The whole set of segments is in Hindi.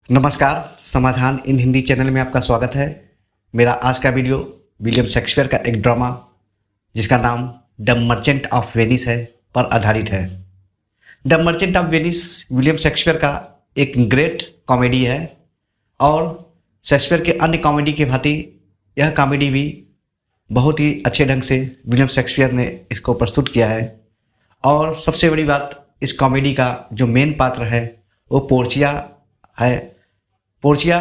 नमस्कार, समाधान इन हिंदी चैनल में आपका स्वागत है। मेरा आज का वीडियो विलियम शेक्सपियर का एक ड्रामा जिसका नाम द मर्चेंट ऑफ वेनिस है पर आधारित है। The merchant of Venice William Shakespeare का एक ग्रेट कॉमेडी है और शेक्सपियर के अन्य कॉमेडी की भांति यह कॉमेडी भी बहुत ही अच्छे ढंग से विलियम शेक्सपियर ने इसको प्रस्तुत किया है। और सबसे बड़ी बात, इस कॉमेडी का जो मेन पात्र है वो पोर्चिया है। पोर्चिया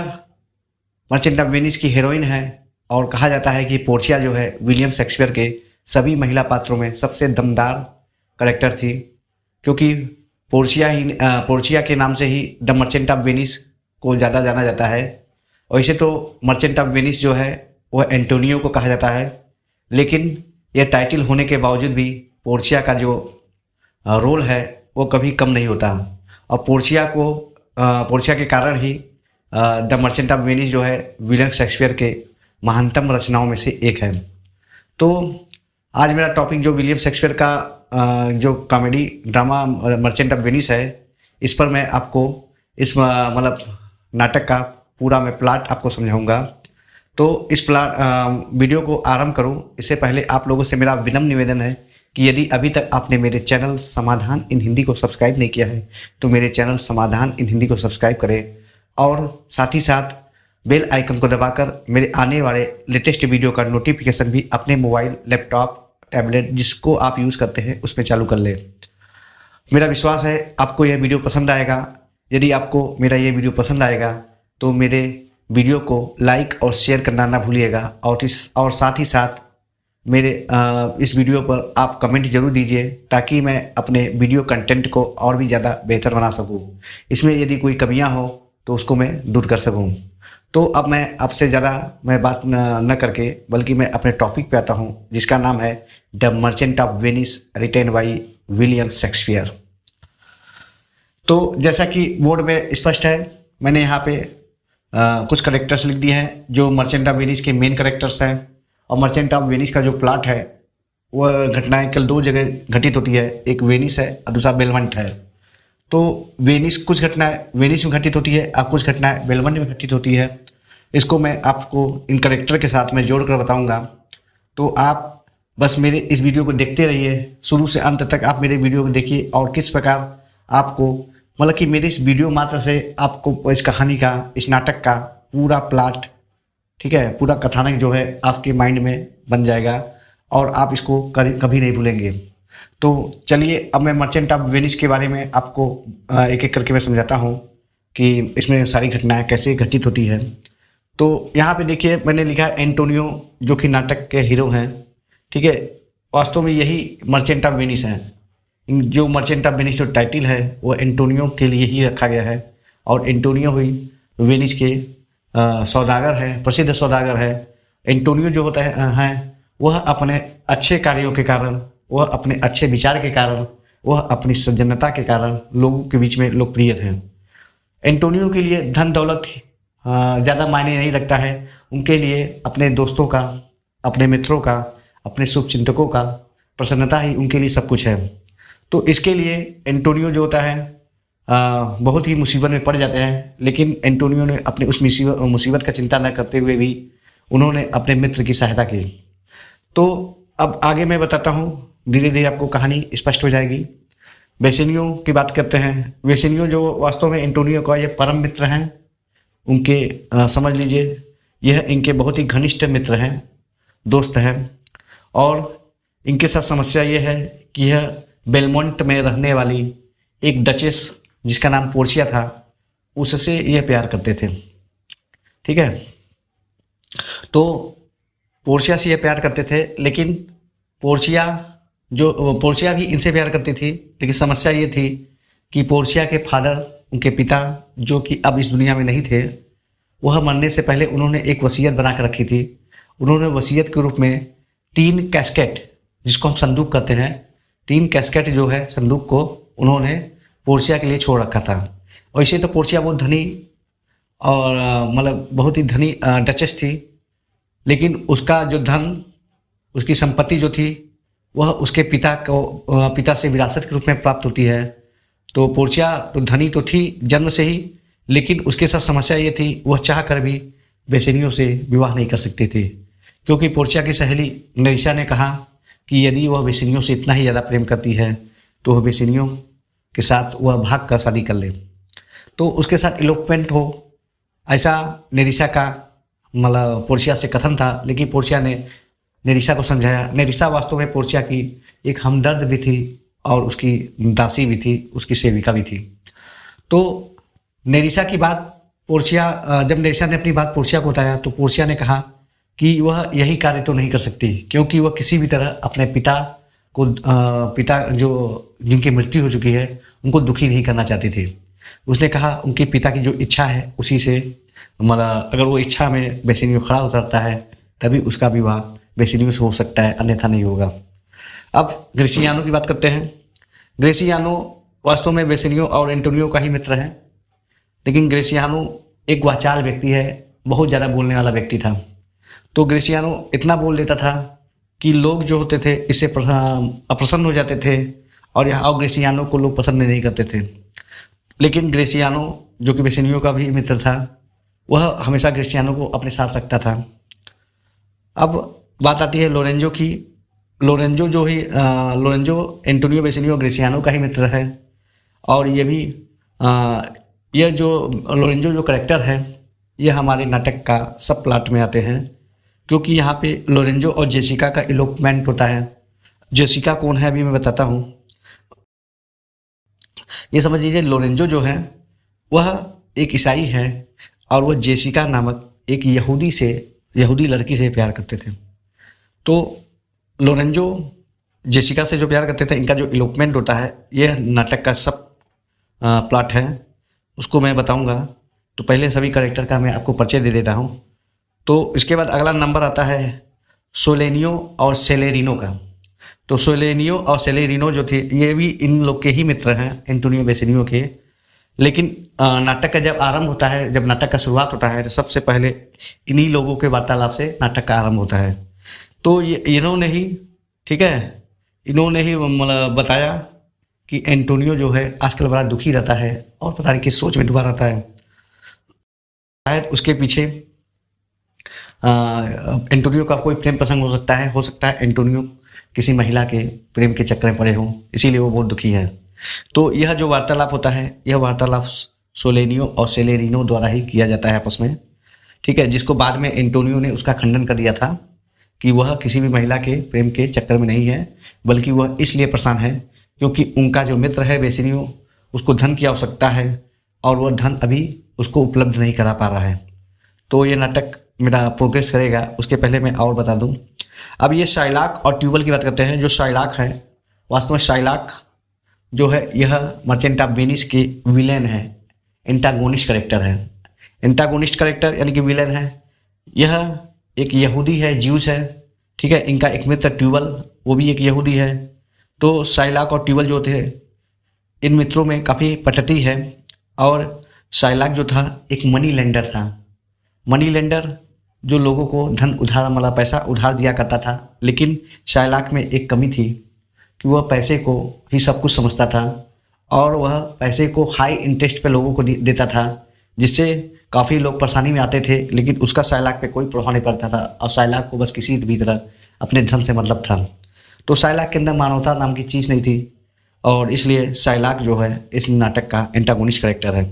मर्चेंट ऑफ वेनिस की हीरोइन है और कहा जाता है कि पोर्चिया जो है विलियम शेक्सपियर के सभी महिला पात्रों में सबसे दमदार कैरेक्टर थी, क्योंकि पोर्चिया के नाम से ही द मर्चेंट ऑफ वेनिस को ज़्यादा जाना जाता है। वैसे तो मर्चेंट ऑफ वेनिस जो है वह एंटोनियो को कहा जाता है, लेकिन यह टाइटल होने के बावजूद भी पोर्चिया का जो रोल है वो कभी कम नहीं होता। और पोर्चिया के कारण ही द मर्चेंट ऑफ वेनिस जो है विलियम शेक्सपियर के महानतम रचनाओं में से एक है। तो आज मेरा टॉपिक जो विलियम शेक्सपियर का जो comedy drama merchant of Venice है, इस पर मैं आपको इस नाटक का पूरा मैं प्लाट आपको समझाऊंगा। तो इस वीडियो को आरंभ करूं इससे पहले आप लोगों से मेरा विनम्र निवेदन है कि यदि अभी तक आपने मेरे चैनल समाधान इन हिंदी को सब्सक्राइब नहीं किया है तो मेरे चैनल समाधान इन हिंदी को सब्सक्राइब करें और साथ ही साथ बेल आइकन को दबाकर मेरे आने वाले लेटेस्ट वीडियो का नोटिफिकेशन भी अपने मोबाइल, लैपटॉप, टैबलेट जिसको आप यूज़ करते हैं उसमें चालू कर लें। मेरा विश्वास है आपको यह वीडियो पसंद आएगा। यदि आपको मेरा ये वीडियो पसंद आएगा तो मेरे वीडियो को लाइक और शेयर करना ना भूलिएगा और साथ ही साथ मेरे इस वीडियो पर आप कमेंट जरूर दीजिए ताकि मैं अपने वीडियो कंटेंट को और भी ज़्यादा बेहतर बना सकूं। इसमें यदि कोई कमियां हो तो उसको मैं दूर कर सकूं। तो अब मैं आपसे ज़्यादा बात न करके बल्कि मैं अपने टॉपिक पे आता हूं, जिसका नाम है the merchant of Venice written by William Shakespeare. तो जैसा कि बोर्ड में स्पष्ट है, मैंने यहाँ पे कुछ करेक्टर्स लिख दिए हैं जो मर्चेंट ऑफ वेनिस के मेन करेक्टर्स हैं। और मर्चेंट ऑफ वेनिस का जो प्लॉट है वह घटनाएं केवल दो जगह घटित होती है, एक वेनिस है और दूसरा बेलमंट है। तो कुछ घटनाएं वेनिस में घटित होती है और कुछ घटनाएं बेलमंट में घटित होती है। इसको मैं आपको इन करेक्टर के साथ में जोड़कर बताऊंगा। तो आप बस मेरे इस वीडियो को देखते रहिए, शुरू से अंत तक आप मेरे वीडियो को देखिए और किस प्रकार आपको कि मेरे इस वीडियो मात्र से आपको इस कहानी का, इस नाटक का पूरा प्लॉट, ठीक है, पूरा कथानक जो है आपके माइंड में बन जाएगा और आप इसको कभी नहीं भूलेंगे। तो चलिए अब मैं मर्चेंट ऑफ वेनिस के बारे में आपको एक एक करके मैं समझाता हूँ कि इसमें सारी घटनाएं कैसे घटित होती है। तो यहाँ पे देखिए मैंने लिखा है एंटोनियो, जो कि नाटक के हीरो हैं, ठीक है। वास्तव में यही मर्चेंट ऑफ वेनिस है। जो मर्चेंट ऑफ वेनिस जो टाइटल है वो एंटोनियो के लिए ही रखा गया है और एंटोनियो हुई वेनिस के सौदागर है, प्रसिद्ध सौदागर है। एंटोनियो जो होता है वह अपने अच्छे कार्यों के कारण, वह अपने अच्छे विचार के कारण, वह अपनी सज्जनता के कारण लोगों के बीच में लोकप्रिय है। एंटोनियो के लिए धन दौलत ज़्यादा मायने नहीं रखता है। उनके लिए अपने दोस्तों का, अपने मित्रों का, अपने शुभचिंतकों का प्रसन्नता ही उनके लिए सब कुछ है। तो इसके लिए एंटोनियो जो होता है बहुत ही मुसीबत में पड़ जाते हैं, लेकिन एंटोनियो ने अपने उस मुसीबत का चिंता न करते हुए भी उन्होंने अपने मित्र की सहायता की। तो अब आगे मैं बताता हूँ, धीरे धीरे आपको कहानी स्पष्ट हो जाएगी। वेसेनियो की बात करते हैं। वेसेनियो जो वास्तव में एंटोनियो का ये परम मित्र हैं, उनके समझ लीजिए यह इनके बहुत ही घनिष्ठ मित्र हैं, दोस्त हैं। और इनके साथ समस्या ये है कि यह बेलमोंट में रहने वाली एक डचेस जिसका नाम पोर्चिया था, उससे ये प्यार करते थे, ठीक है। तो पोर्चिया से ये प्यार करते थे, लेकिन पोर्चिया भी इनसे प्यार करती थी। लेकिन समस्या ये थी कि पोर्चिया के फादर, उनके पिता जो कि अब इस दुनिया में नहीं थे, वह मरने से पहले उन्होंने एक वसीयत बना कर रखी थी। उन्होंने वसीयत के रूप में 3 कैस्केट, जिसको हम संदूक कहते हैं, 3 कैस्केट जो है संदूक को उन्होंने पोर्चिया के लिए छोड़ रखा था। वैसे तो पोर्चिया बहुत धनी और बहुत ही धनी डचेस थी, लेकिन उसका जो धन, उसकी संपत्ति जो थी वह उसके पिता से विरासत के रूप में प्राप्त होती है। तो पोर्चिया तो धनी तो थी जन्म से ही, लेकिन उसके साथ समस्या ये थी, वह चाह कर भी बेसिनियो से विवाह नहीं कर सकती थी, क्योंकि पोर्चिया की सहेली नेरिसा ने कहा कि यदि वह बेसिनियो से इतना ही ज़्यादा प्रेम करती है तो वह बेसिनियो के साथ वह भाग कर शादी कर ले, तो उसके साथ इलोपमेंट हो, ऐसा नेरिसा का मतलब पोर्चिया से कथन था। लेकिन पोर्चिया ने नेरिसा को समझाया। नेरिसा वास्तव में पोर्चिया की एक हमदर्द भी थी और उसकी दासी भी थी, उसकी सेविका भी थी। तो नेरिसा की बात पोर्चिया, जब नेरिसा ने अपनी बात पोर्चिया को बताया तो पोर्चिया ने कहा कि वह यही कार्य तो नहीं कर सकती, क्योंकि वह किसी भी तरह अपने पिता को पिता जो जिनकी मृत्यु हो चुकी है उनको दुखी नहीं करना चाहती थी। उसने कहा उनके पिता की जो इच्छा है उसी से, मतलब अगर वो इच्छा में बेसिनियो खड़ा उतरता है तभी उसका विवाह बेसिनियो से हो सकता है, अन्यथा नहीं होगा। अब ग्रेसियानो की बात करते हैं। ग्रेसियानो वास्तव में बेसिनियो और एंटोनियो का ही मित्र है, लेकिन ग्रेसियानो एक वाचाल व्यक्ति है, बहुत ज़्यादा बोलने वाला व्यक्ति था। तो ग्रेसियानो इतना बोल लेता था कि लोग जो होते थे इससे अप्रसन्न हो जाते थे और यहाँ ग्रेसियानो को लोग पसंद नहीं करते थे। लेकिन ग्रेसियानो जो कि बेसिनियो का भी मित्र था, वह हमेशा ग्रेसियानो को अपने साथ रखता था। अब बात आती है लोरेंजो की। लोरेंजो एंटोनियो बेसिनियो ग्रेसियानो का ही मित्र है, और ये भी यह जो लोरेंजो जो कैरेक्टर है यह हमारे नाटक का सब प्लॉट में आते हैं, क्योंकि यहाँ पे लोरेंजो और जेसिका का इलोपमेंट होता है। जेसिका कौन है अभी मैं बताता हूँ। ये समझ लीजिए लोरेंजो जो है वह एक ईसाई है और वह जेसिका नामक एक यहूदी लड़की से प्यार करते थे। तो लोरेंजो जेसिका से जो प्यार करते थे, इनका जो इलोपमेंट होता है, यह नाटक का सब प्लॉट है, उसको मैं बताऊंगा। तो पहले सभी कैरेक्टर का मैं आपको परिचय दे देता हूँ। तो इसके बाद अगला नंबर आता है सोलेनियो और सेलेरिनो का। तो सोलेनियो और सेलेरिनो जो थे ये भी इन लोग के ही मित्र हैं, एंटोनियो बेसिनियो के। लेकिन नाटक का जब आरंभ होता है, जब नाटक का शुरुआत होता है, तो सबसे पहले इन्हीं लोगों के वार्तालाप से नाटक का आरंभ होता है। तो ये इन्होंने ही, ठीक है, इन्होंने ही मतलब बताया कि एंटोनियो जो है आजकल बड़ा दुखी रहता है और पता नहीं किस सोच में डूबा रहता है। शायद उसके पीछे एंटोनियो का कोई प्रेम प्रसंग हो सकता है एंटोनियो किसी महिला के प्रेम के चक्कर में पड़े हों, इसीलिए वो बहुत दुखी है। तो यह जो वार्तालाप होता है, यह वार्तालाप सोलेनियो और सेलेरिनो द्वारा ही किया जाता है आपस में, ठीक है, जिसको बाद में एंटोनियो ने उसका खंडन कर दिया था कि वह किसी भी महिला के प्रेम के चक्कर में नहीं है, बल्कि वह इसलिए परेशान है क्योंकि उनका जो मित्र है बेसिनियो, उसको धन की आवश्यकता है और वह धन अभी उसको उपलब्ध नहीं करा पा रहा है। तो ये नाटक मेरा प्रोग्रेस करेगा, उसके पहले मैं और बता दूं। अब ये शाइलाक और ट्यूबल की बात करते हैं। जो शाइलाक है, वास्तव में शाइलाक जो है यह मर्चेंट ऑफ वेनिस के विलेन है, एंटागोनिस्ट कैरेक्टर है। एंटागोनिस्ट कैरेक्टर यानी कि विलेन है। यह एक यहूदी है, ज्यूस है, ठीक है। इनका एक मित्र ट्यूबल, वो भी एक यहूदी है। तो शाइलाक और ट्यूबल जो थे, इन मित्रों में काफ़ी पटती है। और शाइलाक जो था एक मनी लेंडर था। मनी लेंडर जो लोगों को धन उधार, मतलब पैसा उधार दिया करता था। लेकिन शाइलाक में एक कमी थी कि वह पैसे को ही सब कुछ समझता था और वह पैसे को हाई इंटरेस्ट पे लोगों को देता था, जिससे काफ़ी लोग परेशानी में आते थे। लेकिन उसका शाइलाक पे कोई प्रभाव नहीं पड़ता था और शाइलाक को बस किसी भी तरह अपने धन से मतलब था। तो शाइलाक के अंदर मानवता नाम की चीज़ नहीं थी और इसलिए शाइलाक जो है इस नाटक का एंटागोनिस्ट कैरेक्टर है।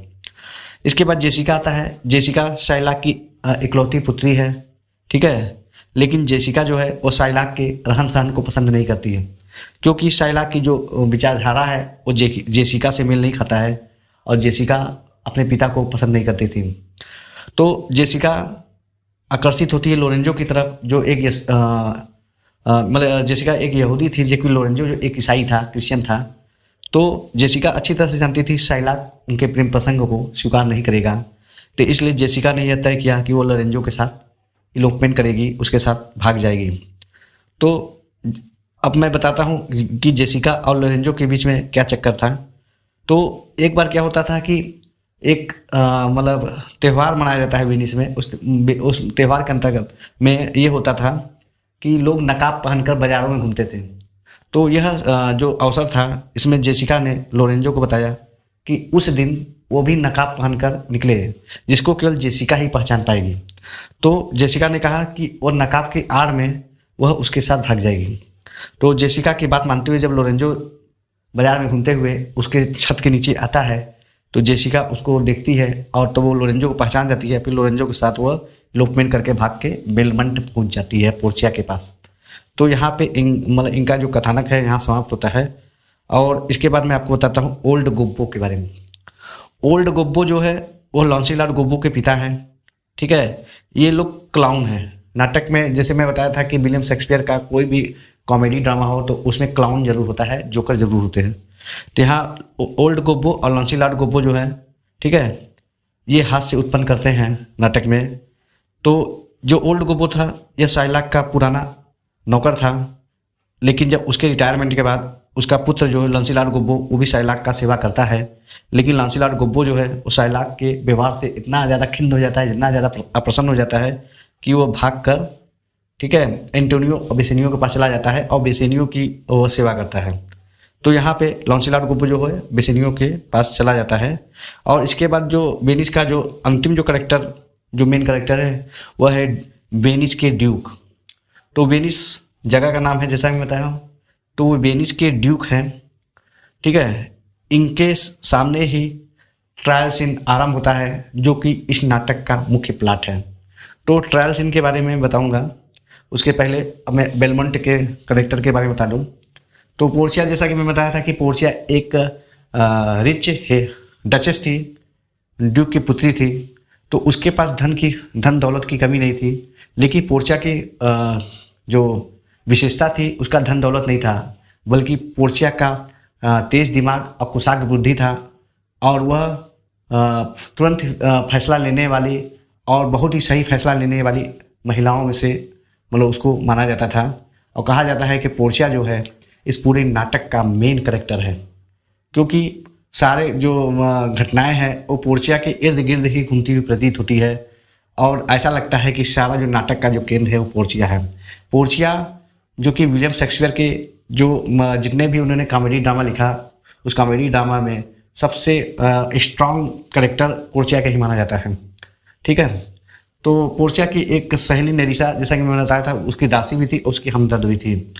इसके बाद जेसिका आता है। जेसिका शाइलाक की इकलौती पुत्री है, ठीक है। लेकिन जेसिका जो है वो शाइलाक के रहन सहन को पसंद नहीं करती है, क्योंकि शाइलाक की जो विचारधारा है वो जेसिका से मेल नहीं खाता है और जेसिका अपने पिता को पसंद नहीं करती थी। तो जेसिका आकर्षित होती है लोरेंजो की तरफ, जो एक मतलब जेसिका एक यहूदी थी, जबकि लोरेंजो जो एक ईसाई था, क्रिश्चियन था। तो जेसिका अच्छी तरह से जानती थी शाइलाक उनके प्रेम प्रसंग को स्वीकार नहीं करेगा। तो इसलिए जेसिका ने यह तय किया कि वो लोरेंजो के साथ इलोपमेंट करेगी, उसके साथ भाग जाएगी। तो अब मैं बताता हूँ कि जेसिका और लोरेंजो के बीच में क्या चक्कर था। तो एक बार क्या होता था कि एक मतलब त्यौहार मनाया जाता है वेनिस में। उस त्यौहार के अंतर्गत में ये होता था कि लोग नकाब पहनकर बाजारों में घूमते थे। तो यह जो अवसर था, इसमें जेसिका ने लोरेंजो को बताया कि उस दिन वो भी नकाब पहनकर निकले, जिसको केवल जेसिका ही पहचान पाएगी। तो जेसिका ने कहा कि वो नकाब की आड़ में वह उसके साथ भाग जाएगी। तो जेसिका की बात मानते हुए जब लोरेंजो बाजार में घूमते हुए उसके छत के नीचे आता है तो जेसिका उसको देखती है और तो वो लोरेंजो को पहचान जाती है। फिर लोरेंजो के साथ वह इलोपमेंट करके भाग के बेलमंट पहुंच जाती है, पोर्चिया के पास। तो यहाँ पे मतलब इनका जो कथानक है यहाँ समाप्त होता है। और इसके बाद मैं आपको बताता हूँ ओल्ड गोब्बो के बारे में। ओल्ड गोब्बो जो है वो लॉन्सीलॉट गोब्बो के पिता हैं, ठीक है। ये लोग क्लाउन हैं। नाटक में जैसे मैं बताया था कि विलियम शेक्सपियर का कोई भी कॉमेडी ड्रामा हो तो उसमें क्लाउन जरूर होता है, जोकर जरूर होते हैं। तो यहाँ ओल्ड गोब्बो और लॉन्सीलॉट गोब्बो जो है, ठीक है, ये हास्य उत्पन्न करते हैं नाटक में। तो जो ओल्ड गोब्बो था यह शाइलॉक का पुराना नौकर था, लेकिन जब उसके रिटायरमेंट के बाद उसका पुत्र जो है लॉन्सीलॉट गोब्बो वो भी शाइलॉक का सेवा करता है। लेकिन लॉन्सीलॉट गोब्बो जो है वो शाइलॉक के व्यवहार से इतना ज़्यादा खिन्न हो जाता है, इतना ज़्यादा अप्रसन्न हो जाता है कि वो भाग कर, ठीक है, एंटोनियो और बेसेनियो के पास चला जाता है और बेसेनियो की वो सेवा करता है। तो यहाँ पे लॉन्सीलॉट गोब्बो जो है बेसेनियो के पास चला जाता है। और इसके बाद जो वेनिस का जो अंतिम जो करेक्टर, जो मेन करेक्टर है वह है वेनिस के ड्यूक। तो वेनिस जगह का नाम है जैसा मैं बताया हूँ। तो वो वेनिस के ड्यूक हैं, ठीक है। इनके सामने ही ट्रायल सीन आरंभ होता है जो कि इस नाटक का मुख्य प्लॉट है। तो ट्रायल सीन के बारे में बताऊंगा, उसके पहले अब मैं बेलमंट के करेक्टर के बारे में बता दूं। तो पोर्चिया, जैसा कि मैं बताया था कि पोर्चिया एक रिच डचेस थी, ड्यूक की पुत्री थी। तो उसके पास धन दौलत की कमी नहीं थी। लेकिन पोर्चिया की जो विशेषता थी उसका धन दौलत नहीं था, बल्कि पोर्चिया का तेज दिमाग और कुशाग्र बुद्धि था। और वह तुरंत फैसला लेने वाली और बहुत ही सही फैसला लेने वाली महिलाओं में से मतलब उसको माना जाता था। और कहा जाता है कि पोर्चिया जो है इस पूरे नाटक का मेन करेक्टर है, क्योंकि सारे जो घटनाएं हैं वो पोर्चिया के इर्द गिर्द ही घूमती हुई प्रतीत होती है। और ऐसा लगता है कि सारा जो नाटक का जो केंद्र है वो पोर्चिया है। पोर्चिया जो कि विलियम शेक्सपियर के जो जितने भी उन्होंने कॉमेडी ड्रामा लिखा, उस कॉमेडी ड्रामा में सबसे स्ट्रॉन्ग करेक्टर पोर्चिया का ही माना जाता है, ठीक है। तो पोर्चिया की एक सहेली नेरिसा, जैसा कि मैंने बताया था, उसकी दासी भी थी, उसकी हमदर्द भी थी।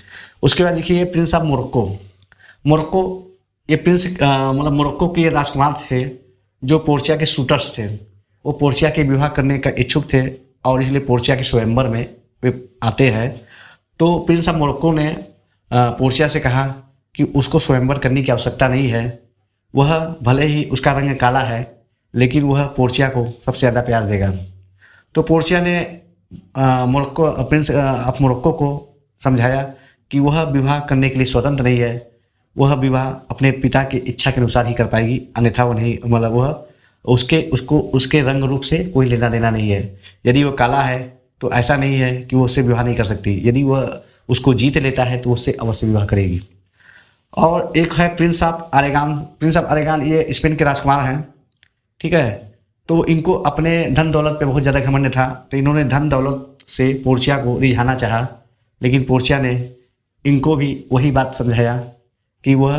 उसके बाद देखिए प्रिंस ऑफ मोरक्को। मोरक्को ये प्रिंस मतलब मोरक्को के राजकुमार थे जो पोर्चिया के शूटर्स थे। वो पोर्चिया के विवाह करने का इच्छुक थे और इसलिए पोर्चिया के स्वयंवर में वे आते हैं। तो प्रिंस ऑफ मोरक्को ने पोर्चिया से कहा कि उसको स्वयंवर करने की आवश्यकता नहीं है। वह भले ही उसका रंग काला है लेकिन वह पोर्चिया को सबसे ज़्यादा प्यार देगा। तो पोर्चिया ने प्रिंस ऑफ मोरक्को को समझाया कि वह विवाह करने के लिए स्वतंत्र नहीं है, वह विवाह अपने पिता की इच्छा के अनुसार ही कर पाएगी, अन्यथा वो नहीं, मतलब वह उसके रंग रूप से कोई लेना देना नहीं है। यदि वो काला है तो ऐसा नहीं है कि वो उससे विवाह नहीं कर सकती, यदि वह उसको जीत लेता है तो उससे अवश्य विवाह करेगी। और एक है प्रिंस ऑफ अरेगान। प्रिंस ऑफ अरेगान ये स्पेन के राजकुमार हैं, ठीक है। तो इनको अपने धन दौलत पे बहुत ज़्यादा घमंड था, तो इन्होंने धन दौलत से पोर्चिया को रिझाना चाहा। लेकिन पोर्चिया ने इनको भी वही बात समझाया कि वह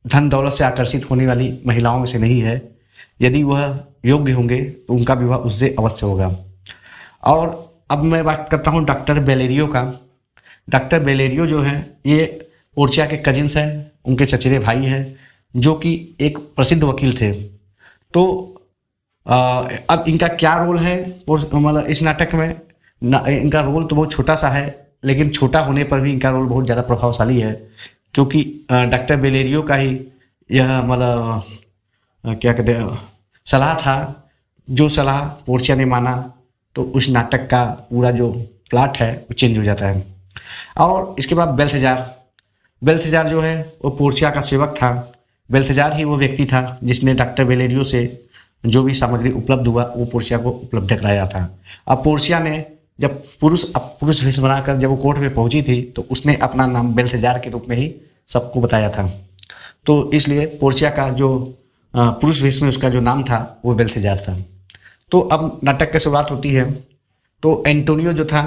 धन दौलत से आकर्षित होने वाली महिलाओं में से नहीं है, यदि वह योग्य होंगे तो उनका विवाह उससे अवश्य होगा। और अब मैं बात करता हूँ डॉक्टर बेलेरियो का। डॉक्टर बेलेरियो जो है ये पोर्चिया के कजिन्स हैं, उनके चचेरे भाई हैं, जो कि एक प्रसिद्ध वकील थे। तो अब इनका क्या रोल है मतलब इस नाटक में इनका रोल तो बहुत छोटा सा है, लेकिन छोटा होने पर भी इनका रोल बहुत ज़्यादा प्रभावशाली है, क्योंकि डॉक्टर बेलेरियो का ही यह मतलब क्या कहते हैं सलाह था। जो सलाह पोर्चिया ने माना तो उस नाटक का पूरा जो प्लॉट है वो चेंज हो जाता है। और इसके बाद बेल्थेजार जो है वो पोर्चिया का सेवक था। बेल्थेजार ही वो व्यक्ति था जिसने डॉक्टर बेलेरियो से जो भी सामग्री उपलब्ध हुआ वो पोर्चिया को उपलब्ध कराया था। अब पोर्चिया ने जब पुरुष वेश बनाकर जब वो कोर्ट में पहुंची थी तो उसने अपना नाम बेल्थेजार के रूप में ही सबको बताया था। तो इसलिए पोर्चिया का जो पुरुष वेश में उसका जो नाम था वो बेल्थेजार था। तो अब नाटक की शुरुआत होती है। तो एंटोनियो जो था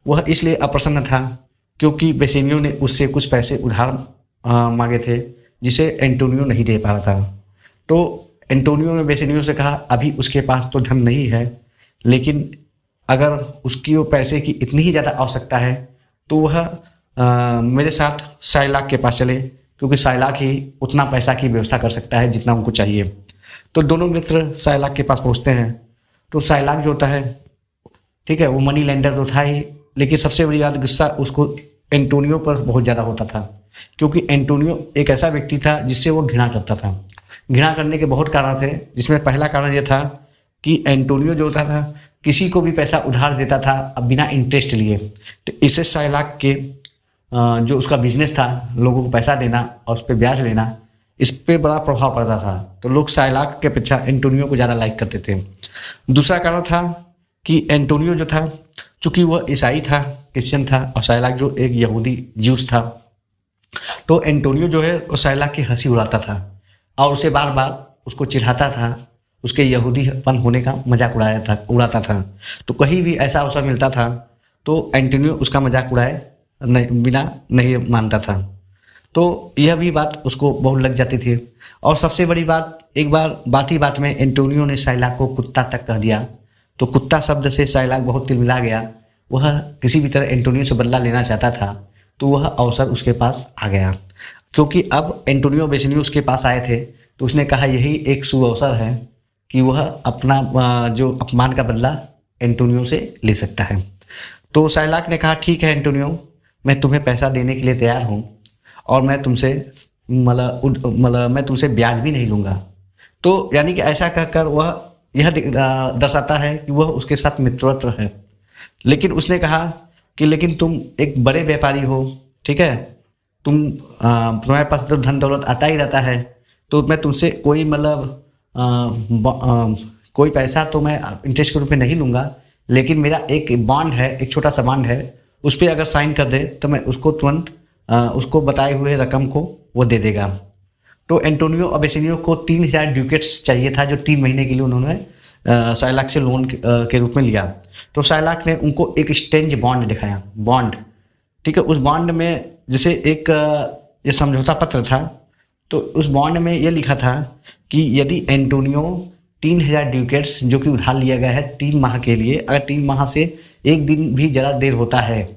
वह इसलिए अप्रसन्न था क्योंकि बेसेनियो ने उससे कुछ पैसे उधार मांगे थे, जिसे एंटोनियो नहीं दे पा रहा था। तो एंटोनियो ने बेसिनियो से कहा अभी उसके पास तो धन नहीं है, लेकिन अगर उसकी वो पैसे की इतनी ही ज़्यादा आवश्यकता है तो वह मेरे साथ साइलाक के पास चले, क्योंकि साइलाक ही उतना पैसा की व्यवस्था कर सकता है जितना उनको चाहिए। तो दोनों मित्र साइलाक के पास पहुँचते हैं। तो साइलाक जो होता है, ठीक है, वो मनी लेंडर तो था ही, लेकिन सबसे बड़ी बात गुस्सा उसको एंटोनियो पर बहुत ज़्यादा होता था, क्योंकि एंटोनियो एक ऐसा व्यक्ति था जिससे वो घृणा करता था। घृणा करने के बहुत कारण थे, जिसमें पहला कारण ये था कि एंटोनियो जो होता था किसी को भी पैसा उधार देता था अब बिना इंटरेस्ट लिए। तो इससे साइलाक के जो उसका बिजनेस था, लोगों को पैसा देना और उस पर ब्याज लेना, इस पर बड़ा प्रभाव पड़ता था। तो लोग साइलाक के अपेक्षा एंटोनियो को ज़्यादा लाइक करते थे। दूसरा कारण था कि एंटोनियो जो था, चूँकि वह ईसाई था, क्रिश्चियन था, और साइलाक जो एक यहूदी ज्यूस था, तो एंटोनियो जो है वो साइलाक की हंसी उड़ाता था और उसे बार बार उसको चिढ़ाता था, उसके यहूदीपन होने का मजाक उड़ाता था। तो कहीं भी ऐसा अवसर मिलता था तो एंटोनियो उसका मजाक उड़ाए बिना नहीं मानता था। तो यह भी बात उसको बहुत लग जाती थी। और सबसे बड़ी बात, एक बार बात ही बात में एंटोनियो ने साइलाक को कुत्ता तक कह दिया। तो कुत्ता शब्द से साइलाक बहुत तिलमिला गया। वह किसी भी तरह एंटोनियो से बदला लेना चाहता था, तो वह अवसर उसके पास आ गया। क्योंकि अब एंटोनियो बेसिनियो उसके पास आए थे, तो उसने कहा यही एक शुभ अवसर है कि वह अपना जो अपमान का बदला एंटोनियो से ले सकता है। तो साइलाक ने कहा ठीक है एंटोनियो, मैं तुम्हें पैसा देने के लिए तैयार हूँ और मैं तुमसे मैं तुमसे ब्याज भी नहीं लूँगा। तो यानी कि ऐसा कहकर वह यह दर्शाता है कि वह उसके साथ मित्रवत है। लेकिन उसने कहा कि लेकिन तुम एक बड़े व्यापारी हो, ठीक है, तुम्हारे पास तो धन दौलत आता ही रहता है, तो मैं तुमसे कोई कोई पैसा तो मैं इंटरेस्ट के रूप में नहीं लूँगा, लेकिन मेरा एक बॉन्ड है, एक छोटा सा बॉन्ड है, उस पर अगर साइन कर दे तो मैं उसको तुरंत उसको बताए हुए रकम को वो दे देगा। तो एंटोनियो और बेसिनियो को 3000 ड्यूकेट्स चाहिए था, जो 3 महीने के लिए उन्होंने साइलाक से लोन के रूप में लिया। तो साइलाक ने उनको एक एक्सचेंज बॉन्ड दिखाया, बॉन्ड, ठीक है। उस बॉन्ड में जैसे एक ये समझौता पत्र था, तो उस बॉन्ड में ये लिखा था कि यदि एंटोनियो 3000 ड्यूकेट्स जो कि उधार लिया गया है 3 माह के लिए, अगर 3 माह से एक दिन भी ज़्यादा देर होता है,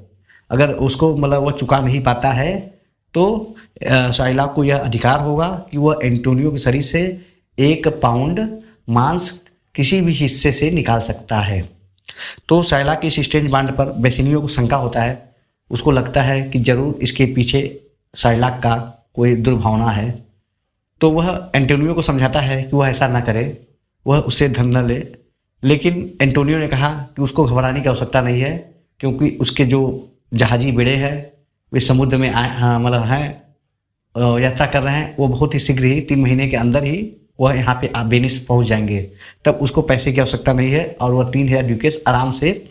अगर उसको वो चुका नहीं पाता है, तो साइलाक को यह अधिकार होगा कि वह एंटोनियो के शरीर से 1 पाउंड मांस किसी भी हिस्से से निकाल सकता है। तो साइलाक के इस एक्सचेंज बॉन्ड पर बेसिनियो को शंका होता है, उसको लगता है कि जरूर इसके पीछे साइलाक का कोई दुर्भावना है। तो वह एंटोनियो को समझाता है कि वह ऐसा ना करे, वह उससे धन न ले। लेकिन एंटोनियो ने कहा कि उसको घबराने की आवश्यकता नहीं है, क्योंकि उसके जो जहाजी बेड़े हैं वे समुद्र में यात्रा कर रहे हैं। वो बहुत ही शीघ्र ही 3 महीने के अंदर ही वह यहाँ पे वेनिस पहुँच जाएंगे, तब उसको पैसे की आवश्यकता नहीं है और वह 3000 ड्यूकेट्स आराम से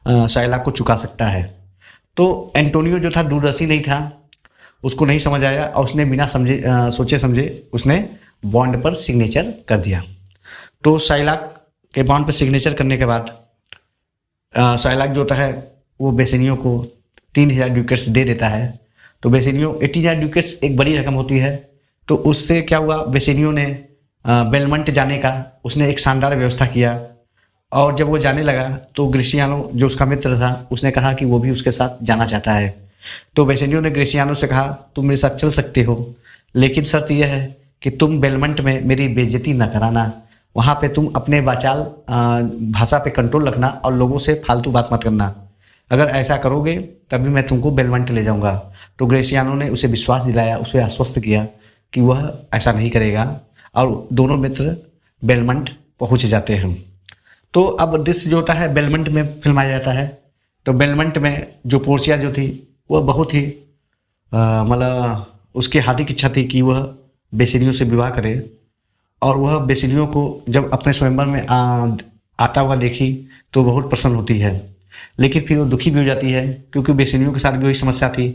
साइलाक को चुका सकता है। तो एंटोनियो जो था दूरदर्शी नहीं था, उसको नहीं समझ आया और उसने बिना सोचे समझे उसने बॉन्ड पर सिग्नेचर कर दिया। तो साइलाक के बॉन्ड पर सिग्नेचर करने के बाद साइलाक जो होता है वो बेसिनियो को 3000 ड्यूकेट्स दे देता है। तो बेसिनियो 80,000 ड्यूकेट्स एक बड़ी रकम होती है। तो उससे क्या हुआ, बेसिनियो ने बेलमंट जाने का उसने एक शानदार व्यवस्था किया। और जब वो जाने लगा तो ग्रेसियानो जो उसका मित्र था उसने कहा कि वो भी उसके साथ जाना चाहता है। तो बेसिनियो ने ग्रेसियानो से कहा तुम मेरे साथ चल सकते हो, लेकिन शर्त यह है कि तुम बेलमंट में मेरी बेइज्जती न कराना, वहाँ पे तुम अपने वाचाल भाषा पे कंट्रोल रखना और लोगों से फालतू बात मत करना। अगर ऐसा करोगे तभी मैं तुमको बेलमंट ले जाऊँगा। तो ग्रेसियानो ने उसे विश्वास दिलाया, उसे आश्वस्त किया कि वह ऐसा नहीं करेगा और दोनों मित्र बेलमंट पहुँच जाते हैं। तो अब दृश्य जो होता है बेलमंट में फिल्माया जाता है। तो बेलमंट में जो पोर्चिया जो थी वह बहुत ही उसकी हार्दिक इच्छा थी कि वह बेसिनियो से विवाह करे, और वह बेसिनियो को जब अपने स्वयंवर में आता हुआ देखी तो बहुत प्रसन्न होती है। लेकिन फिर वो दुखी भी हो जाती है, क्योंकि बेसिनियो के साथ भी वही समस्या थी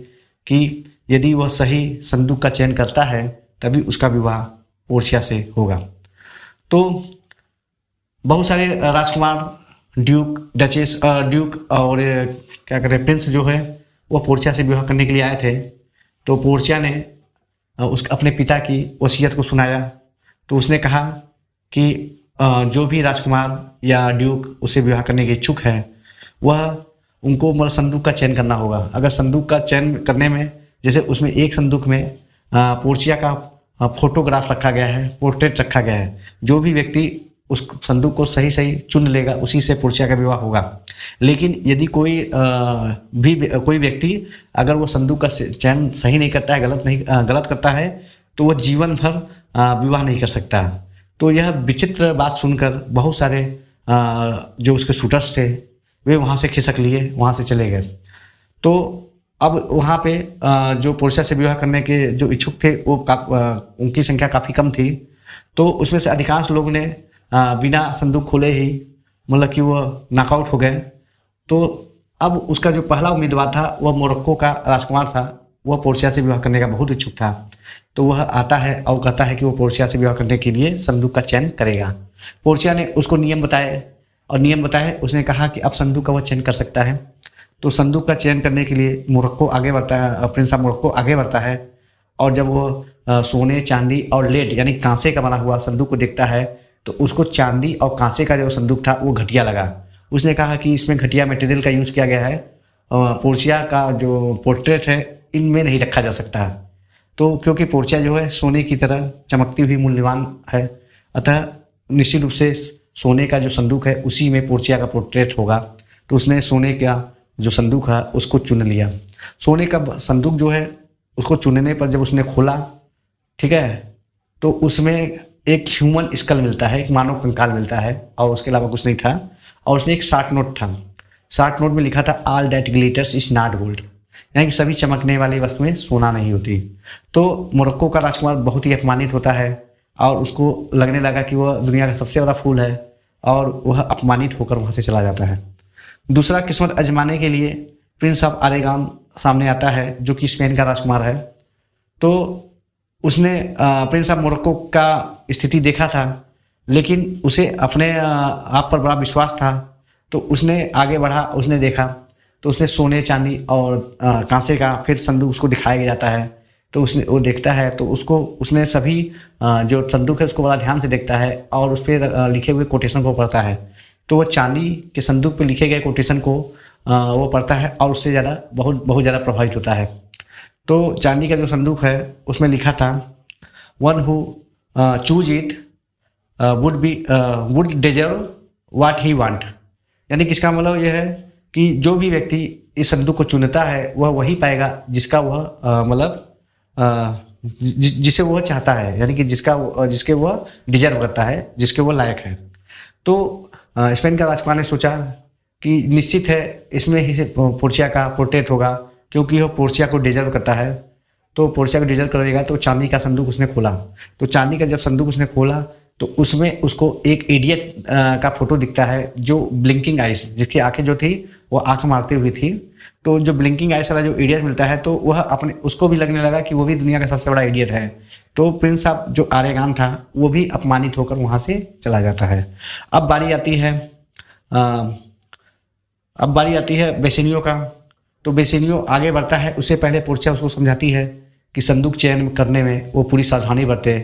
कि यदि वह सही संदूक का चयन करता है तभी उसका विवाह पोर्चिया से होगा। तो बहुत सारे राजकुमार, ड्यूक, डचेस, ड्यूक और क्या करें प्रिंस जो है वह पोर्चिया से विवाह करने के लिए आए थे। तो पोर्चिया ने अपने पिता की वसीयत को सुनाया। तो उसने कहा कि जो भी राजकुमार या ड्यूक उसे विवाह करने के इच्छुक है वह उनको मतलब संदूक का चयन करना होगा। अगर संदूक का चयन करने में जैसे उसमें एक संदूक में पोर्चिया का फोटोग्राफ रखा गया है, पोर्ट्रेट रखा गया है, जो भी व्यक्ति उस संदूक को सही सही चुन लेगा उसी से पोर्चिया का विवाह होगा। लेकिन यदि कोई व्यक्ति अगर वो संदूक का चयन सही नहीं करता है, गलत करता है, तो वह जीवन भर विवाह नहीं कर सकता। तो यह विचित्र बात सुनकर बहुत सारे जो उसके शूटर्स थे वे वहाँ से खिसक लिए, वहाँ से चले गए। तो अब वहाँ पे जो पोर्चिया से विवाह करने के जो इच्छुक थे वो उनकी संख्या काफ़ी कम थी। तो उसमें से अधिकांश लोग ने बिना संदूक खोले ही मतलब कि वो नॉकआउट हो गए। तो अब उसका जो पहला उम्मीदवार था वह मोरक्को का राजकुमार था, वह पोर्चिया से विवाह करने का बहुत इच्छुक था। तो वह आता है और कहता है कि वो पोर्चिया से विवाह करने के लिए संदूक का चयन करेगा। पोर्चिया ने उसको नियम बताए, उसने कहा कि अब संदूक का वह चयन कर सकता है। तो संदूक का चयन करने के लिए मोरक्को आगे बढ़ता है, प्रिंस ऑफ मोरक्को आगे बढ़ता है। और जब वो सोने चांदी और लेड यानी कांसे का बना हुआ संदूक को देखता है तो उसको चांदी और कांसे का जो संदूक था वो घटिया लगा। उसने कहा कि इसमें घटिया मटेरियल का यूज़ किया गया है, पोर्चिया का जो पोर्ट्रेट है इनमें नहीं रखा जा सकता। तो क्योंकि पोर्चिया जो है सोने की तरह चमकती हुई मूल्यवान है, अतः निश्चित रूप से सोने का जो संदूक है उसी में पोर्चिया का पोर्ट्रेट होगा। तो उसने सोने का जो संदूक है उसको चुन लिया। सोने का संदूक जो है उसको चुनने पर जब उसने खोला, ठीक है, तो उसमें एक ह्यूमन स्कल मिलता है, एक मानव कंकाल मिलता है और उसके अलावा कुछ नहीं था। और उसमें एक शार्ट नोट था। शार्ट नोट में लिखा था all that glitters is not gold, यानी कि सभी चमकने वाली वस्तुएं सोना नहीं होती। तो मोरक्को का राजकुमार बहुत ही अपमानित होता है और उसको लगने लगा कि वह दुनिया का सबसे बड़ा फूल है और वह अपमानित होकर वहाँ से चला जाता है। दूसरा किस्मत आजमाने के लिए प्रिंस ऑफ अरेगान सामने आता है जो कि स्पेन का राजकुमार है। तो उसने प्रिंस ऑफ मोरक्को का स्थिति देखा था, लेकिन उसे अपने आप पर बड़ा विश्वास था। तो उसने आगे बढ़ा, उसने देखा तो उसने सोने चांदी और कांसे का फिर संदूक उसको दिखाया जाता है। तो वो देखता है तो उसने सभी जो संदूक है उसको बड़ा ध्यान से देखता है और उस पर लिखे हुए कोटेशन को पढ़ता है। तो वो चांदी के संदूक पे लिखे गए कोटेशन को वो पढ़ता है और उससे बहुत ज़्यादा प्रभावित होता है। तो चांदी का जो संदूक है उसमें लिखा था one who choose it would deserve what he want, यानी कि इसका मतलब यह है कि जो भी व्यक्ति इस संदूक को चुनता है वह वही पाएगा जिसका वह जिसे वह चाहता है, यानी कि जिसके वह डिजर्व करता है, जिसके वह लायक है। तो स्पेन का राजकुमार ने सोचा कि निश्चित है इसमें ही से पोर्चिया का पोर्ट्रेट होगा, क्योंकि वह पोर्चिया को डिजर्व करता है। तो पोर्चिया को डिजर्व करेगा। तो चांदी का संदूक उसने खोला। तो चांदी का जब संदूक उसने खोला तो उसमें उसको एक इडियट का फोटो दिखता है जो ब्लिंकिंग आइज, जिसकी आंखें जो थी वो आंख मारती हुई थी। तो जो ब्लिंकिंग आइज वाला जो इडियट मिलता है तो वह उसको भी लगने लगा कि वो भी दुनिया का सबसे बड़ा इडियट है। तो प्रिंस ऑफ जो अरेगान था वो भी अपमानित होकर वहाँ से चला जाता है। अब बारी आती है बेसिनियो का। तो बेसिनियो आगे बढ़ता है। उससे पहले पोर्चिया उसको समझाती है कि संदूक चयन करने में वो पूरी सावधानी बरते,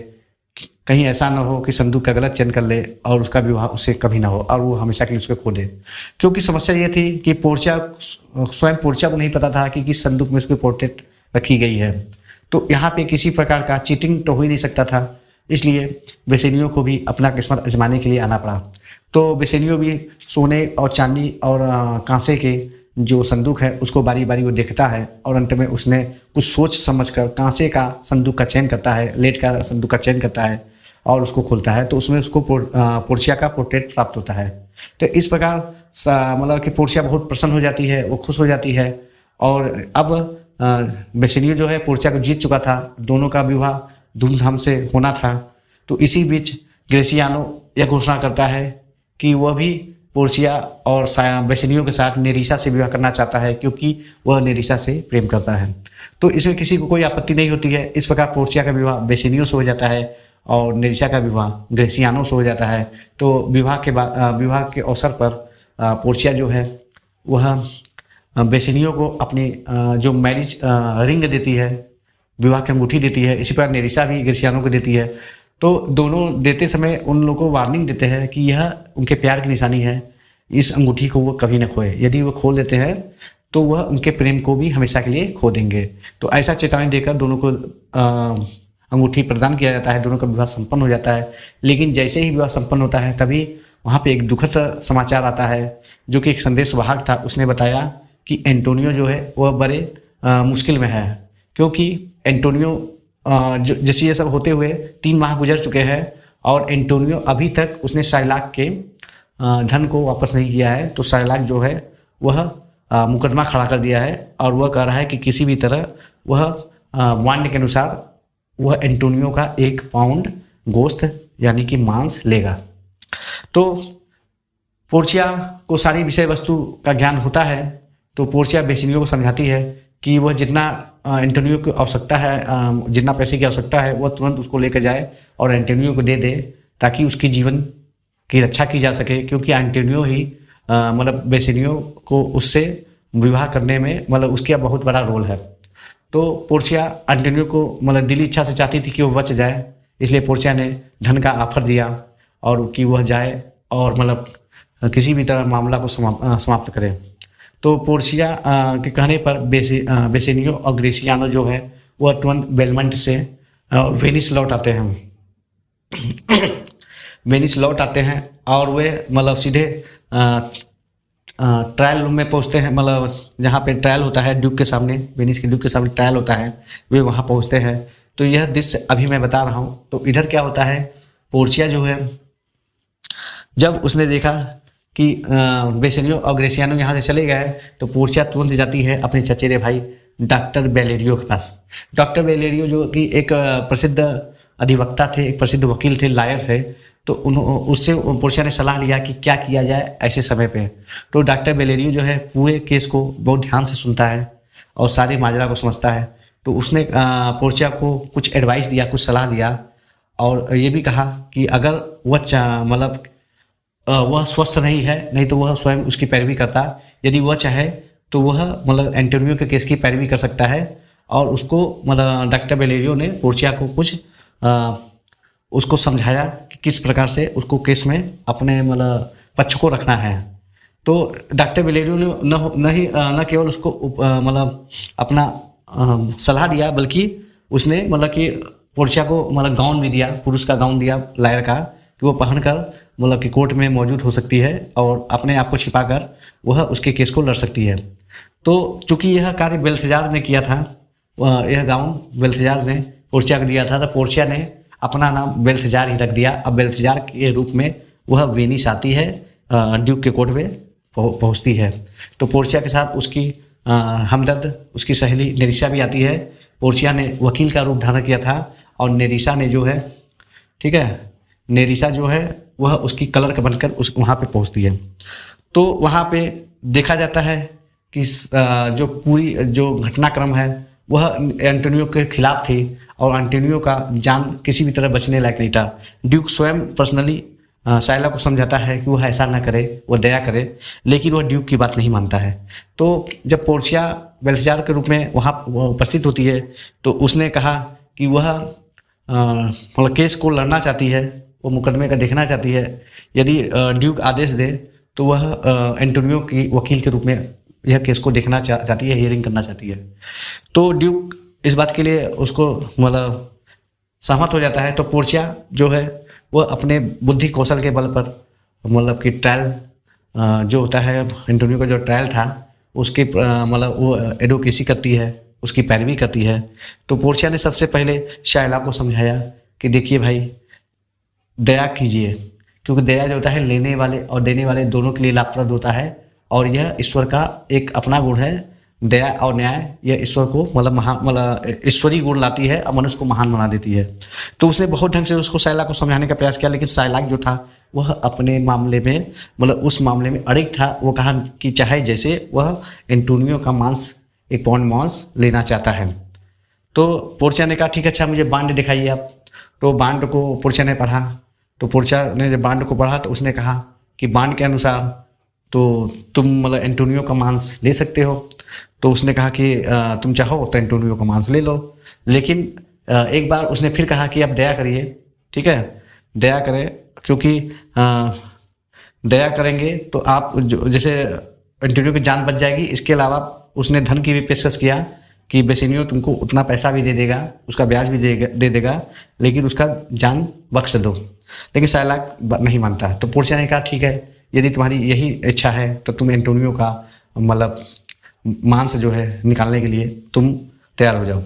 कहीं ऐसा ना हो कि संदूक का गलत चयन कर ले और उसका विवाह उससे कभी ना हो और वो हमेशा के लिए उसको खो दे। क्योंकि समस्या ये थी कि स्वयं पोर्चिया को नहीं पता था कि किस संदूक में उसकी पोर्ट्रेट रखी गई है। तो यहाँ पे किसी प्रकार का चीटिंग तो हो ही नहीं सकता था, इसलिए बेसिनियो को भी अपना किस्मत आजमाने के लिए आना पड़ा। तो बेसिनियो भी सोने और चांदी और कांसे के जो संदूक है उसको बारी बारी वो देखता है और अंत में उसने कुछ सोच समझकर कांसे का संदूक का चयन करता है, लेड का संदूक का चयन करता है और उसको खोलता है। तो उसमें उसको पोर्चिया का पोर्ट्रेट प्राप्त होता है। तो इस प्रकार मतलब कि पोर्चिया बहुत प्रसन्न हो जाती है, वो खुश हो जाती है। और अब बेसिनियो जो है पोर्चिया को जीत चुका था, दोनों का विवाह धूमधाम से होना था। तो इसी बीच ग्रेसियानो यह घोषणा करता है कि वह भी पोर्चिया और बेसिनियो के साथ नेरिसा से विवाह करना चाहता है, क्योंकि वह नेरिसा से प्रेम करता है। तो इसमें किसी को कोई आपत्ति नहीं होती है। इस प्रकार पोर्चिया का विवाह बेसिनियो से हो जाता है और नेरिसा का विवाह ग्रेसियानो से हो जाता है। तो विवाह के अवसर पर पोर्चिया जो है वह बेसिनियो को अपनी जो मैरिज रिंग देती है, विवाह की अंगूठी देती है। इसी प्रकार नेरिसा भी ग्रेसियानो को देती है। तो दोनों देते समय उन लोगों को वार्निंग देते हैं कि यह उनके प्यार की निशानी है, इस अंगूठी को वो कभी न खोए, यदि वो खो लेते हैं तो वह उनके प्रेम को भी हमेशा के लिए खो देंगे। तो ऐसा चेतावनी देकर दोनों को अंगूठी प्रदान किया जाता है, दोनों का विवाह संपन्न हो जाता है। लेकिन जैसे ही विवाह संपन्न होता है तभी वहाँ पे एक दुखद समाचार आता है, जो कि एक संदेशवाहक था। उसने बताया कि एंटोनियो जो है वह बड़े मुश्किल में है, क्योंकि एंटोनियो जो जैसे ये सब होते हुए 3 माह गुजर चुके हैं और एंटोनियो अभी तक उसने शाइलाक के धन को वापस नहीं किया है। तो शाइलाक जो है वह मुकदमा खड़ा कर दिया है और वह कह रहा है कि किसी भी तरह वह वांड के अनुसार वह एंटोनियो का 1 पाउंड गोश्त यानी कि मांस लेगा। तो पोर्चिया को सारी विषय वस्तु का ज्ञान होता है। तो पोर्चिया बेसिनियो को समझाती है कि वह जितना एंटोनियो की आवश्यकता है, जितना पैसे की आवश्यकता है वह तुरंत उसको लेकर जाए और एंटोनियो को दे दे, ताकि उसकी जीवन की रक्षा की जा सके। क्योंकि एंटोनियो ही मतलब बेसिनियो को उससे विवाह करने में मतलब उसका बहुत बड़ा रोल है। तो पोर्चिया एंटोनियो को मतलब दिली इच्छा से चाहती थी कि वो बच जाए, इसलिए पोर्चिया ने धन का ऑफर दिया और कि वह जाए और मतलब किसी भी तरह मामला को समाप्त करे। तो पोर्चिया के कहने पर बेसिनियो और ग्रेसियानो जो है वह तुरंत बेलमंट से वेनिस लौट आते हैं वेनिस लौट आते हैं और वे मतलब सीधे ट्रायल रूम में पहुंचते हैं, मतलब जहाँ पे ट्रायल होता है ड्यूक के सामने, वेनिस के ड्यूक के सामने ट्रायल होता है, वे वहाँ पहुँचते हैं। तो यह दृश्य अभी मैं बता रहा हूँ। तो इधर क्या होता है, पोर्चिया जो है जब उसने देखा कि बेसिनियो और ग्रेसियानो यहाँ से चले गए, तो पोर्चिया तुरंत जाती है अपने चचेरे भाई डॉक्टर बेलेरियो के पास। डॉक्टर बेलेरियो जो कि एक प्रसिद्ध अधिवक्ता थे, एक प्रसिद्ध वकील थे, लायर थे। तो उससे पोर्चिया ने सलाह लिया कि क्या किया जाए ऐसे समय पे। तो डॉक्टर बेलेरियो जो है पूरे केस को बहुत ध्यान से सुनता है और सारे माजरा को समझता है। तो उसने पोर्चिया को कुछ एडवाइस दिया, कुछ सलाह दिया और ये भी कहा कि अगर वह मतलब वह स्वस्थ नहीं है, नहीं तो वह स्वयं उसकी पैरवी करता। यदि वह चाहे तो वह मतलब एंटोनियो के केस की पैरवी कर सकता है। और उसको मतलब डॉक्टर बेलेरियो ने पोर्चिया को कुछ उसको समझाया कि किस प्रकार से उसको केस में अपने मतलब पक्ष को रखना है। तो डॉक्टर बेलेरियो ने न केवल उसको मतलब अपना सलाह दिया, बल्कि उसने मतलब कि पोर्चिया को मतलब गाउन भी दिया, पुरुष का गाउन दिया लायर का, कि वो पहनकर मतलब कि कोर्ट में मौजूद हो सकती है और अपने आप को छिपाकर वह उसके केस को लड़ सकती है। तो चूंकि यह कार्य बेल्थेजार ने किया था, यह गाउन बेल्थेजार ने पोर्चिया को दिया था, तो पोर्चिया ने अपना नाम बेल्थेजार ही रख दिया। अब बेल्थेजार के रूप में वह वेनिस आती है, ड्यूक के कोर्ट में पहुंचती है। तो पोर्चिया के साथ उसकी हमदर्द उसकी सहेली नेरिसा भी आती है। पोर्चिया ने वकील का रूप धारण किया था और नेरिसा ने जो है, ठीक है, नेरिसा जो है वह उसकी कलर का बनकर उस वहाँ पे पहुँचती है। तो वहाँ पे देखा जाता है कि जो पूरी जो घटनाक्रम है वह एंटोनियो के खिलाफ थी और एंटोनियो का जान किसी भी तरह बचने लायक नहीं था। ड्यूक स्वयं पर्सनली शाइला को समझाता है कि वह ऐसा ना करे, वह दया करे, लेकिन वह ड्यूक की बात नहीं मानता है। तो जब पोर्चिया बेल्थेजार के रूप में वहाँ उपस्थित होती है तो उसने कहा कि वह मतलब केस को लड़ना चाहती है, वो मुकदमे का देखना चाहती है। यदि ड्यूक आदेश दे तो वह एंटोनियो की वकील के रूप में यह केस को देखना चाहती है, हियरिंग करना चाहती है। तो ड्यूक इस बात के लिए उसको मतलब सहमत हो जाता है। तो पोर्चिया जो है वह अपने बुद्धि कौशल के बल पर मतलब कि ट्रायल जो होता है, एंटोनियो का जो ट्रायल था उसके मतलब वो एडवोकेसी करती है, उसकी पैरवी करती है। तो पोर्चिया ने सबसे पहले शाइला को समझाया कि देखिए भाई, दया कीजिए, क्योंकि दया जो होता है लेने वाले और देने वाले दोनों के लिए लाभप्रद होता है और यह ईश्वर का एक अपना गुण है। दया और न्याय यह ईश्वर को मतलब ईश्वरीय गुण लाती है और मनुष्य को महान बना देती है। तो उसने बहुत ढंग से उसको शाइला को समझाने का प्रयास किया, लेकिन शाइलाक जो था वह अपने मामले में मतलब उस मामले में अड़िग था। वो कहा कि चाहे जैसे वह एंटोनियो का मांस 1 पाउंड मांस लेना चाहता है। तो पोर्चिया ने कहा ठीक है, अच्छा मुझे बांड दिखाइए आप। तो बांड को पोर्चिया ने पढ़ा। तो पोर्चिया ने जब बांड को पढ़ा तो उसने कहा कि बांड के अनुसार तो तुम मतलब एंटोनियो का मांस ले सकते हो। तो उसने कहा कि तुम चाहो तो एंटोनियो का मांस ले लो। लेकिन एक बार उसने फिर कहा कि आप दया करिए, ठीक है, दया करें, क्योंकि दया करेंगे तो आप जो जैसे एंटोनियो की जान बच जाएगी। इसके अलावा उसने धन की भी पेशकश किया कि बेसिनियो तुमको उतना पैसा भी दे देगा, उसका ब्याज भी दे देगा, लेकिन उसका जान बख्श दो। लेकिन साइलाक नहीं मानता। तो पोर्चिया ने कहा ठीक है, यदि तुम्हारी यही इच्छा है तो तुम एंटोनियो का मतलब मांस जो है निकालने के लिए तुम तैयार हो जाओ।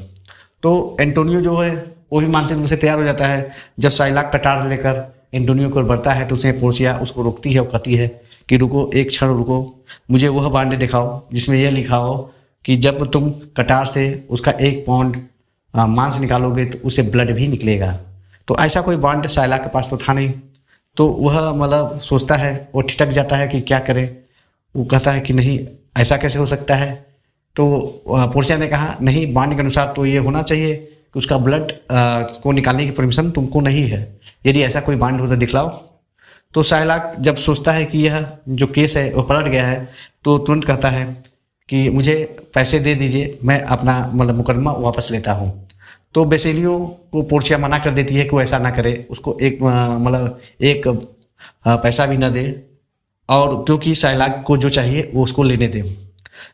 तो एंटोनियो जो है वो भी मानसिक रूप से तैयार हो जाता है। जब साइलाक कटार लेकर एंटोनियो को बढ़ता है तो उसे पोर्चिया उसको रोकती है और कहती है कि रुको, एक क्षण रुको, मुझे वह बांड दिखाओ जिसमें यह लिखा हो कि जब तुम कटार से उसका 1 पाउंड मांस निकालोगे तो उससे ब्लड भी निकलेगा। तो ऐसा कोई बांड साइलाक के पास तो था नहीं। तो वह मतलब सोचता है, वो ठिठक जाता है कि क्या करे। वो कहता है कि नहीं, ऐसा कैसे हो सकता है। तो पोर्चिया ने कहा नहीं, बांड के अनुसार तो ये होना चाहिए कि उसका ब्लड को निकालने की परमिशन तुमको नहीं है। यदि ऐसा कोई बांड हो तो दिखलाओ। तो साइलाक जब सोचता है कि यह जो केस है वो पलट गया है, तो तुरंत कहता है कि मुझे पैसे दे दीजिए, मैं अपना मतलब मुकदमा वापस लेता हूँ। तो बेसिलियो को पोर्चिया मना कर देती है कि वो ऐसा ना करे, उसको एक मतलब एक पैसा भी ना दे, और क्योंकि साइलाक को जो चाहिए वो उसको लेने दे।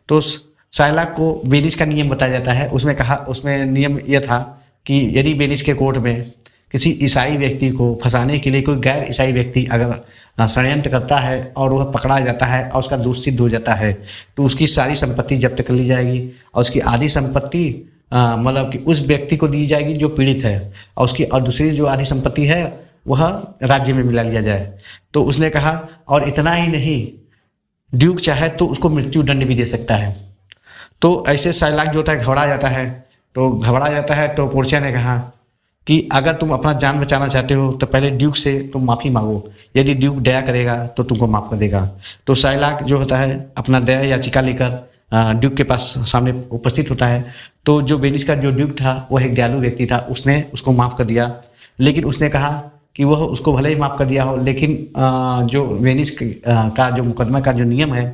तो साइलाक को वेनिस का नियम बताया जाता है। उसमें नियम यह था कि यदि वेनिस के कोर्ट में किसी ईसाई व्यक्ति को फंसाने के लिए कोई गैर ईसाई व्यक्ति अगर षड्यंत्र करता है और वह पकड़ा जाता है और उसका दोष सिद्ध हो जाता है, तो उसकी सारी संपत्ति जब्त कर ली जाएगी और उसकी आधी संपत्ति मतलब कि उस व्यक्ति को दी जाएगी जो पीड़ित है, और दूसरी जो आधी संपत्ति है वह राज्य में मिला लिया जाए। तो उसने कहा, और इतना ही नहीं, ड्यूक चाहे तो उसको मृत्यु दंड भी दे सकता है। तो ऐसे साइलाक जो होता है घबरा जाता है। तो पोर्चिया ने कहा कि अगर तुम अपना जान बचाना चाहते हो तो पहले ड्यूक से तुम माफ़ी मांगो, यदि ड्यूक दया करेगा तो तुमको माफ़ कर देगा। तो साइलाक जो होता है अपना दया याचिका लेकर ड्यूक के पास सामने उपस्थित होता है। तो जो वेनिस का जो ड्यूक था वह एक दयालु व्यक्ति था, उसने उसको माफ़ कर दिया। लेकिन उसने कहा कि वह उसको भले ही माफ़ कर दिया हो, लेकिन जो वेनिस का जो मुकदमा का जो नियम है,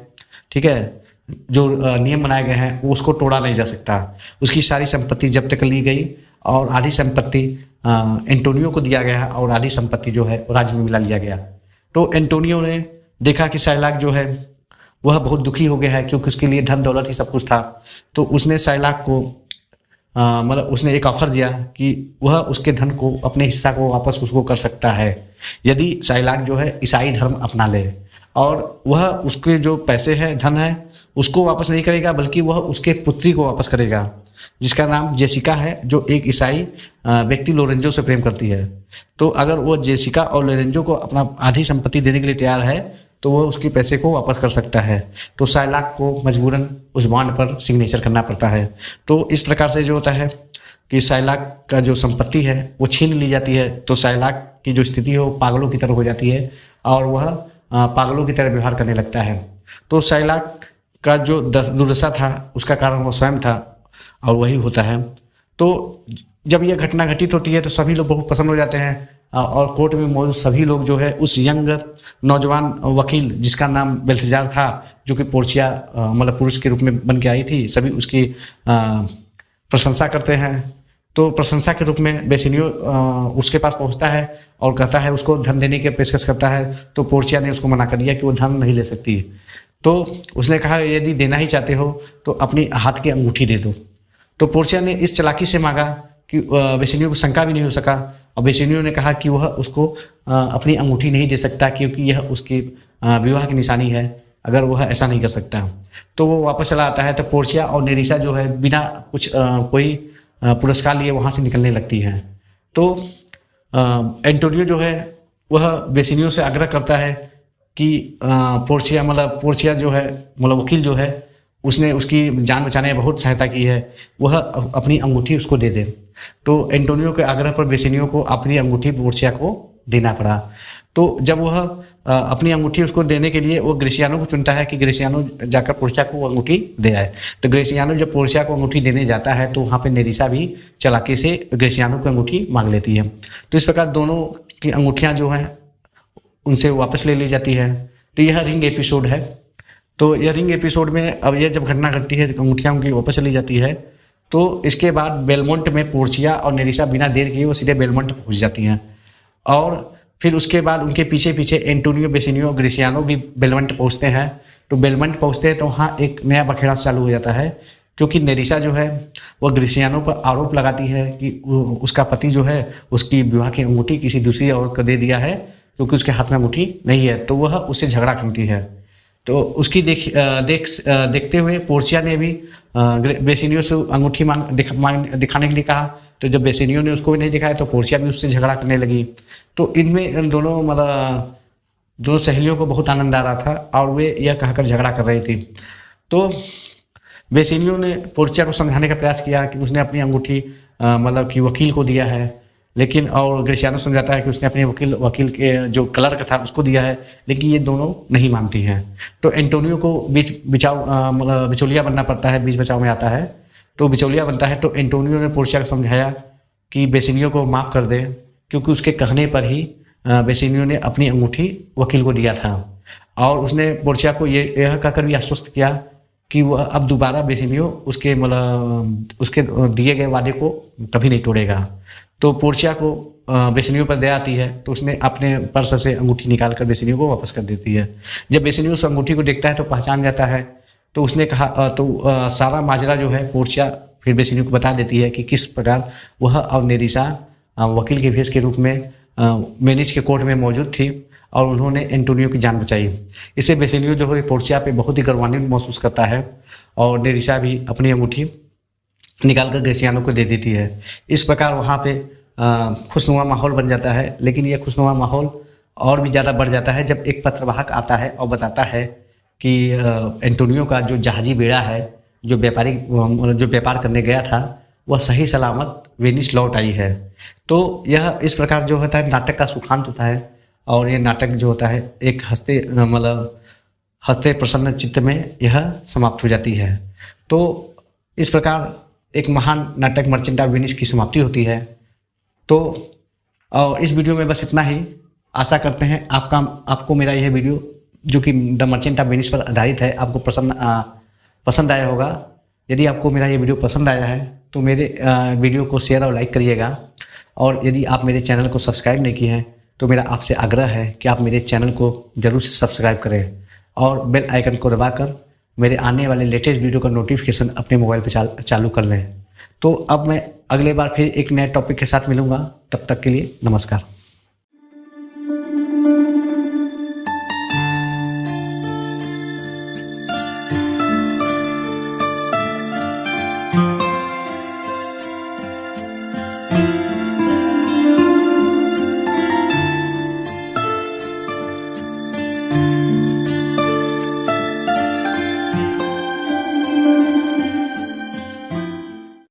ठीक है, जो नियम बनाए गए हैं वो उसको तोड़ा नहीं जा सकता। उसकी सारी संपत्ति जब्त कर ली गई और आधी संपत्ति एंटोनियो को दिया गया और आधी संपत्ति जो है राज्य में मिला लिया गया। तो एंटोनियो ने देखा कि साइलाक जो है वह बहुत दुखी हो गया है, क्योंकि उसके लिए धन दौलत ही सब कुछ था। तो उसने साइलाक को मतलब उसने एक ऑफर दिया कि वह उसके धन को, अपने हिस्सा को वापस उसको कर सकता है यदि साइलाक जो है ईसाई धर्म अपना ले, और वह उसके जो पैसे हैं, धन है, उसको वापस नहीं करेगा, बल्कि वह उसके पुत्री को वापस करेगा जिसका नाम जेसिका है, जो एक ईसाई व्यक्ति लोरेंजो से प्रेम करती है। तो अगर वो जेसिका और लोरेंजो को अपना आधी संपत्ति देने के लिए तैयार है तो वह उसके पैसे को वापस कर सकता है। तो साइलाक को मजबूरन उस बॉन्ड पर सिग्नेचर करना पड़ता है। तो इस प्रकार से जो होता है कि साइलाक का जो संपत्ति है वो छीन ली जाती है। तो साइलाक की जो स्थिति है वो पागलों की तरह हो जाती है और वह पागलों की तरह व्यवहार करने लगता है। तो साइलाक का जो दुर्दशा था उसका कारण वो स्वयं था और वही होता है। तो जब यह घटना घटित होती है तो सभी लोग बहुत पसंद हो जाते हैं और कोर्ट में मौजूद सभी लोग जो है उस यंग नौजवान वकील जिसका नाम बेल्थेजार था, जो कि पोर्चिया मतलब पुरुष के रूप में बन के आई थी, सभी उसकी प्रशंसा करते हैं। तो प्रशंसा के रूप में बेसिलियो उसके पास पहुंचता है और कहता है, उसको धन देने की पेशकश करता है। तो पोर्चिया ने उसको मना कर दिया कि वो धन नहीं ले सकती। तो उसने कहा यदि देना ही चाहते हो तो अपनी हाथ की अंगूठी दे दो। तो पोर्चिया ने इस चालाकी से मांगा कि बेसिलियो को शंका भी नहीं हो सका, और बेसिलियो ने कहा कि वह उसको अपनी अंगूठी नहीं दे सकता क्योंकि यह उसके विवाह की निशानी है, अगर वह ऐसा नहीं कर सकता। तो वो वापस चला आता है। तो पोर्चिया और नेरिसा जो है बिना कुछ कोई पुरस्कार लिए वहाँ से निकलने लगती हैं। तो एंटोनियो जो है वह बेसिलियो से आग्रह करता है कि पोर्चिया जो है मतलब वकील जो है उसने उसकी जान बचाने में बहुत सहायता की है, वह अपनी अंगूठी उसको दे दे। तो एंटोनियो के आग्रह पर बेसिलियो को अपनी अंगूठी पोर्चिया को देना पड़ा। तो जब वह अपनी अंगूठी उसको देने के लिए वो ग्रेसियानो को चुनता है कि ग्रेसियानो जाकर पोर्चिया को अंगूठी दे आए। तो ग्रेसियानो जब पोर्चिया को अंगूठी देने जाता है तो वहाँ पे नेरिसा भी चालाकी से ग्रेसियानो की अंगूठी मांग लेती है। तो इस प्रकार दोनों की अंगूठियाँ जो हैं उनसे वापस ले ली जाती है। तो यह रिंग एपिसोड है। तो यह रिंग एपिसोड में अब यह जब घटना घटती है अंगूठियाँ उनकी वापस चली जाती है, तो इसके बाद बेलमोंट में पोर्चिया और नेरिसा बिना देर किए वो सीधे बेलमोंट पहुँच जाती हैं। और फिर उसके बाद उनके पीछे पीछे एंटोनियो बेसिनियो ग्रिसियानो भी बेलमंट पहुँचते हैं। तो बेलमंट पहुँचते हैं तो वहाँ एक नया बखेड़ा चालू हो जाता है, क्योंकि नेरिसा जो है वह ग्रिसियानो पर आरोप लगाती है कि उसका पति जो है उसकी विवाह की अंगूठी किसी दूसरी औरत को दे दिया है, क्योंकि उसके हाथ में अंगूठी नहीं है। तो वह उससे झगड़ा करती है। तो उसकी देखते हुए पोर्चिया ने भी बेसिनियो से अंगूठी दिखाने के लिए कहा। तो जब बेसिनियो ने उसको भी नहीं दिखाया तो पोर्चिया भी उससे झगड़ा करने लगी। तो इनमें दोनों मतलब दोनों सहेलियों को बहुत आनंद आ रहा था और वे यह कहकर झगड़ा कर रही थी। तो बेसिनियो ने पोर्चिया को समझाने का प्रयास किया कि उसने अपनी अंगूठी मतलब कि वकील को दिया है, लेकिन और ग्रिसियानो समझाता है कि उसने अपने वकील के जो क्लर्क था उसको दिया है, लेकिन ये दोनों नहीं मानती हैं। तो एंटोनियो को बिचौलिया बनना पड़ता है, बीच बचाव में आता है। तो बिचौलिया बनता है। तो एंटोनियो ने पोर्चिया को समझाया कि बेसिनियो को माफ़ कर दे, क्योंकि उसके कहने पर ही बेसिनियो ने अपनी अंगूठी वकील को दिया था। और उसने पोर्चिया को यह कहकर भी आश्वस्त किया कि वह अब दोबारा बेसिनियो उसके दिए गए वादे को कभी नहीं तोड़ेगा। तो पोर्चिया को बेसिनियो पर दया आती है, तो उसने अपने पर्स से अंगूठी निकालकर बेसिनियो को वापस कर देती है। जब बेसिनियो उस अंगूठी को देखता है तो पहचान जाता है। तो उसने कहा सारा माजरा जो है पोर्चिया फिर बेसिनियो को बता देती है कि किस प्रकार वह और नेरिसा वकील के भेष के रूप में वेनिस के कोर्ट में मौजूद थी और उन्होंने एंटोनियो की जान बचाई। इससे बेसिनियो जो है पोर्चिया पे बहुत ही गर्वान्वित महसूस करता है और नेरिसा भी अपनी अंगूठी निकालकर ग्रिसियानो को दे देती है। इस प्रकार वहाँ पे खुशनुमा माहौल बन जाता है। लेकिन यह खुशनुमा माहौल और भी ज़्यादा बढ़ जाता है जब एक पत्रवाहक आता है और बताता है कि एंटोनियो का जो जहाजी बेड़ा है जो व्यापार करने गया था वह सही सलामत वेनिस लौट आई है। तो यह इस प्रकार जो होता है नाटक का सुखांत होता है और ये नाटक जो होता है एक हंसते प्रसन्न चित्त में यह समाप्त हो जाती है। तो इस प्रकार एक महान नाटक मर्चेंट ऑफ वेनिस की समाप्ति होती है। तो इस वीडियो में बस इतना ही। आशा करते हैं आपको मेरा यह वीडियो जो कि द मर्चेंट ऑफ वेनिस पर आधारित है आपको पसंद आया होगा। यदि आपको मेरा ये वीडियो पसंद आया है तो मेरे वीडियो को शेयर और लाइक करिएगा। और यदि आप मेरे चैनल को सब्सक्राइब नहीं किए हैं तो मेरा आपसे आग्रह है कि आप मेरे चैनल को ज़रूर से सब्सक्राइब करें और बेल आइकन को दबाकर मेरे आने वाले लेटेस्ट वीडियो का नोटिफिकेशन अपने मोबाइल पर चालू कर लें। तो अब मैं अगले बार फिर एक नए टॉपिक के साथ मिलूँगा। तब तक के लिए नमस्कार।